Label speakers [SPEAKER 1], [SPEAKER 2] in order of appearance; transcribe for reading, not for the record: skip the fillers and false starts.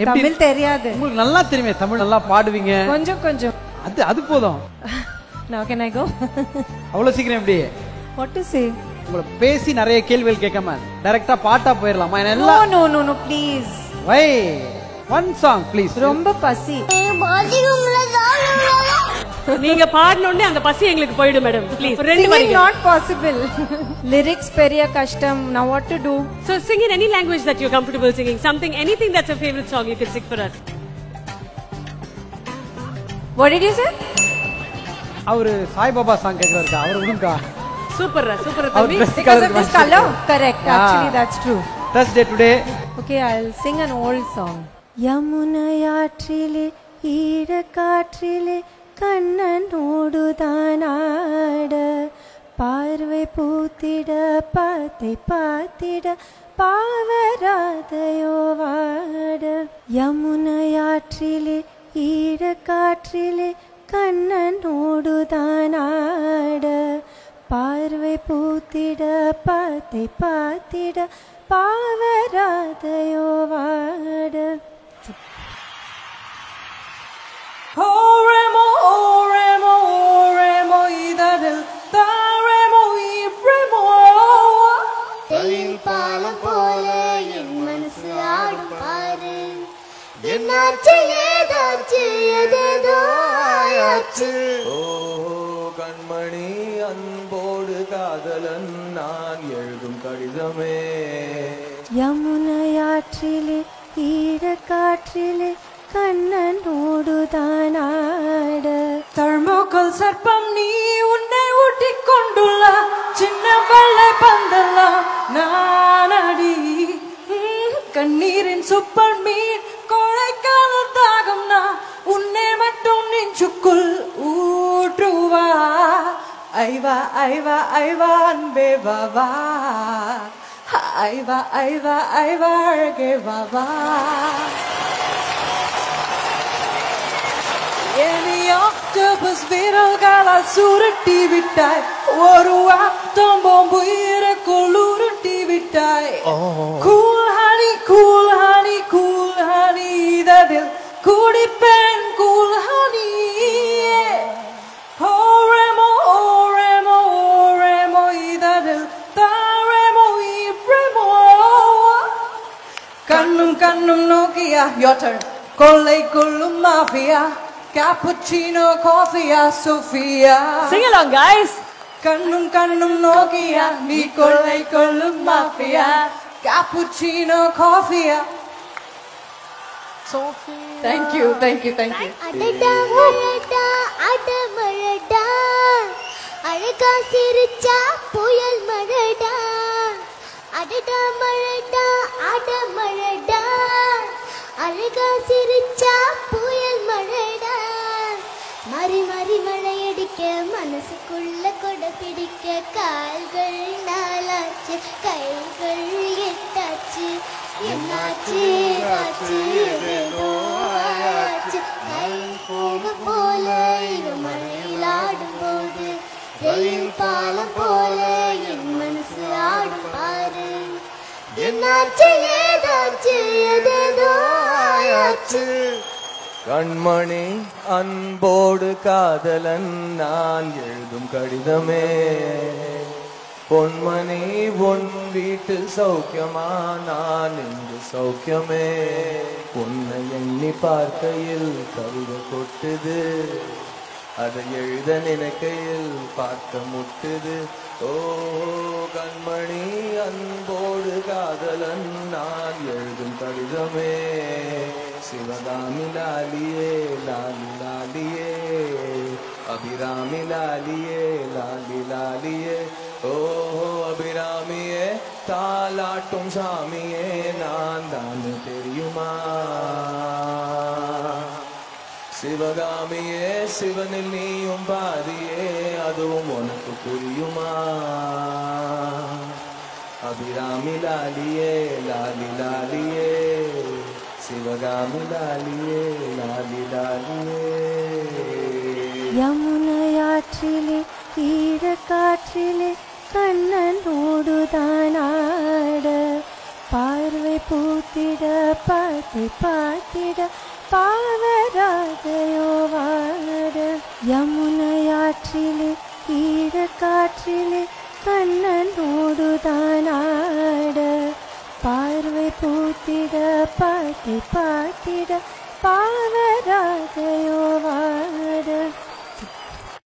[SPEAKER 1] தமிழ் தெரியாது.
[SPEAKER 2] உங்களுக்கு நல்லா தெரியுமே, தமிழ் நல்லா பாடுவீங்க.
[SPEAKER 1] கொஞ்சம் கொஞ்சம்.
[SPEAKER 2] அது போதும்.
[SPEAKER 1] Now can I go?
[SPEAKER 2] அவ்வளவு சீக்கிரம் எப்படி?
[SPEAKER 1] What to say?
[SPEAKER 2] உங்களை பேசி நிறைய கேள்விகள் கேட்காம டைரக்டா பாட்டா போயிடலாமா?
[SPEAKER 1] No, please.
[SPEAKER 2] Why? One song please.
[SPEAKER 1] ரொம்ப பசி.
[SPEAKER 3] நீங்க பாடணும்னே அந்த பசி எங்களுக்கு போய்டும் மேடம். ப்ளீஸ் ரெண்டு வரி.
[SPEAKER 1] Not possible. Lyrics பெரிய கஷ்டம். Now what to do?
[SPEAKER 3] So sing in any language that you're comfortable singing. Something, anything that's a favorite song you can sing for us.
[SPEAKER 1] What did you say?
[SPEAKER 2] அவரு Sai Baba song கேக்குறாரு. அவரு விடுங்கா.
[SPEAKER 3] Super தம்பி.
[SPEAKER 1] Because of this color. Correct. Actually that's true.
[SPEAKER 2] Thursday today.
[SPEAKER 1] Okay, I'll sing an old song. யமுனையாற்றிலே ஈரக்காற்றிலே கண்ணனோடுதான் ஆட பார்வை பூத்திட பாத்தை பார்த்திட பாவராதையோ வாட யமுனையாற்றிலே ஈரக்காற்றிலே கண்ணனோடுதான் ஆட பார்வை பூத்திட பாத்தை பார்த்திட பாவராதையோ வாட.
[SPEAKER 4] Oremo, oremo, oremo, idadil, taremo, ibremo.
[SPEAKER 5] ரயில் பாலம் போல என் மனசு ஆடும் பாரு, என்னாச்சு ஏதாச்சு எதேதோ ஆயாச்சு.
[SPEAKER 6] ஓ கண்மணி அன்போடு காதலன் நான் எழுதும் கடிதமே.
[SPEAKER 1] யமுனையாற்றிலே ஈரக்காற்றிலே கண்ணனோடுதான் ஆட
[SPEAKER 4] தர்மோக்கல் சர்ப்பம் நீ உன்னை ஊட்டிக் கொண்டுள்ள சின்ன வெள்ளை பந்தெல்லாம் நானடி. கண்ணீரின் சூப்பர் மீன் கோழைக்கால தாகம் நான் உன்னை மட்டும் நெஞ்சுக்குள் ஊற்றுவா. ஐவா ஐவா ஐவா அன்பே வாவா, ஐவா ஐவா ஐவா அழகே வாவா. ஆக்டோபஸ் வீரர்களால் சுருட்டி விட்டாய், ஒரு ஆட்டம் பாம்பு இறக்குள் உருட்டி விட்டாய். Cool honey cool honey cool honey இதழில் குடிப்பேன் கூல் ஹனி. ஓரேமோ ஓரேமோ ஓரேமோ இதழில் தாரேமோ இப்ரேமோ. கண்ணும் கண்ணும் நோக்கியா your turn. கொள்ளை கொள்ளும் mafia cappuccino coffee Sofia.
[SPEAKER 3] Sing along guys.
[SPEAKER 4] கண்ணும் கண்ணும் நோக்கியா நீ கொள்ளை கொள்ளும் mafia cappuccino coffee Sofia. Thank you.
[SPEAKER 5] அடடா மழடா அடமழடா அழகா சிரிச்சா புயல் மழடா. அடடா மழடா அடமழடா அழகா சிரிச்சா புயல் மழடா. மாறி மாறி மழையடிக்க மனசுக்குள்ள கொடை பிடிக்க கால்கள் நாளாச்சு கைகள் எட்டாச்சு. என்னாச்சு ஆச்சு ஏதோ ஆயாச்சு. ரயில் போக போல இவன் மழையில் ஆடும் போது, ரயில் பாலம் போல என் மனசு ஆடும் பாரு. என்னாச்சு ஏதாச்சு எதேதோ ஆயாச்சு.
[SPEAKER 6] கண்மணி அன்போடு காதலன் நான் எழுதும் கடிதமே. பொன்மணி உன் வீட்டு சௌக்கியமா நான் இங்கு சௌக்கியமே. உன்னை எண்ணி பார்க்கையில் கவிதை கொட்டுது, அதை எழுத நினைக்கையில் பார்க்க முட்டுது. ஓ கண்மணி அன்போடு காதலன் நான் எழுதும் கடிதமே. சிவகாமி லாலியே லாலி லாலியே, அபிராமி லாலியே லாலி லாலியே. ஓ அபிராமியே தாலாட்டும் சாமியே நான் தான் தெரியுமா. சிவகாமியே சிவனில் நீயும் பாதியே அதுவும் உனக்கு புரியுமா. அபிராமி லாலியே லாலி லாலியே, சிவகாமி லாலியே லாலி லாலியே.
[SPEAKER 1] யமுனையாற்றிலே ஈரக்காற்றிலே கண்ணனோடுதான் ஆட பார்வை பூத்திட பார்த்தை பார்த்திட பாவராதையோ வாட யமுனையாற்றிலே ஈர காற்றிலே கண்ணனோடுதான் ஆட பார்வை பூத்திட பார்த்தை பார்த்திட பாவராதையோ வாட